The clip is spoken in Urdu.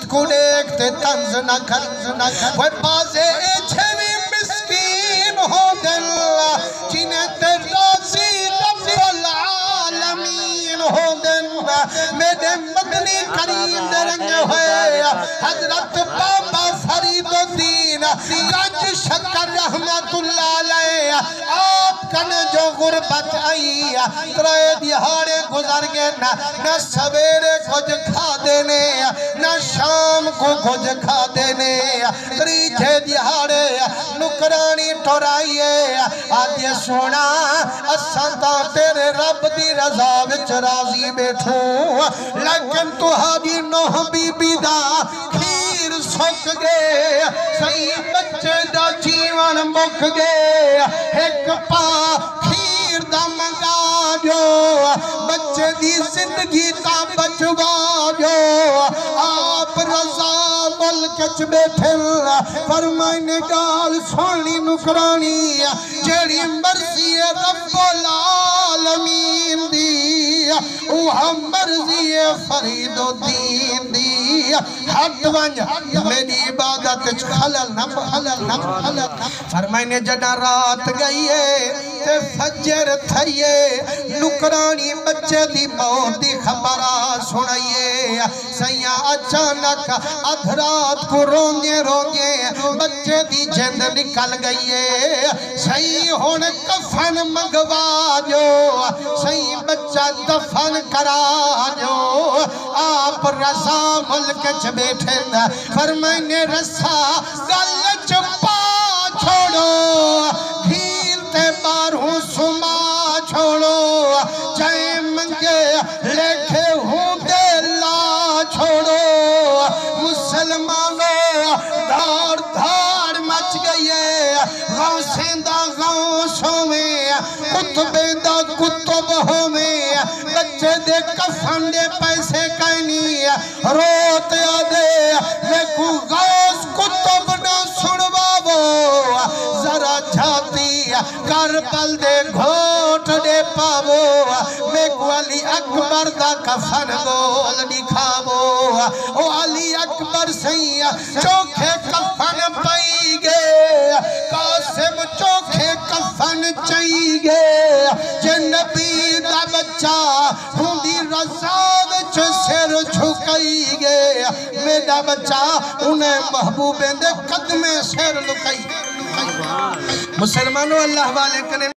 کو دیکھتے طنز نہ کر وہ بازے چھوی مسکین ہو دل جنہیں تراسی رب العالمین ہو دل میرے مدنی کریم درنگ ہوئے حضرت بابا فرید الدین گنج شکر رحمت اللہ علیہ آپ کن جو غربت آئی ترائے دیہاڑے گزر گئے نہ سویرے کچھ کھا دینے نہ شام کو کچھ کھا دینے تریجے دیہاڑے نکرانی ٹورائیے آدھے سونا اسانتا تیرے رب دی رضا وچ راضی بیٹھوں لیکن تو حاجی نوح بی بی دا کھیر سک گئے صحیح بچے دا جیون مک گئے ایک پا کھیر دا منگا جو بچے دی زندگی تا بچوا جو آپ رضا ملکچ بیٹھل فرمائنے گال سونی نکرانی جیڑی مرضی رب العالمین دی وہ مرضی فرید الدین دی ہٹ ونج میری عبادت خلل نہ فرمائنے جڑا رات گئیے تے فجر تھئیے نکرانی بچے دی موت دی خبرہ سنائیے سیاں اچانک ادھرات کو رونگے بچے دی جند نکل گئیے صحیح ہون کفن مگوا جو صحیح بچہ دفن کرا جو آپ رضا ملک چ بیٹھے فرمائنے رسا گل چ پا چھوڑو گھیلتے بارہوں سما چھوڑو جائے منگے لکھے ہوں دے لا چھوڑو مسلمانوں دھار دھار مچ گئیے غوثیں دا غوثوں میں کتبیں دا کتب ہوئے بچے دے کفن دے پیسے کہنی روت آدھے لیکو غوث کتب نہ سنواو ذرا جھاتی کربل دے گھوٹ دے پاو میکو علی اکبر دا کفن گول دکھاو او علی اکبر سیاں چوکھے کفن پائی گے قاسم چوکھے کفن چائی گے جنبی دا بچہ ہوندی رضا وچ سر جھکائی گے میرا بچہ انہیں محبوبیں دے قدمیں سر لکائی مسلمانوں اللہ والے کنے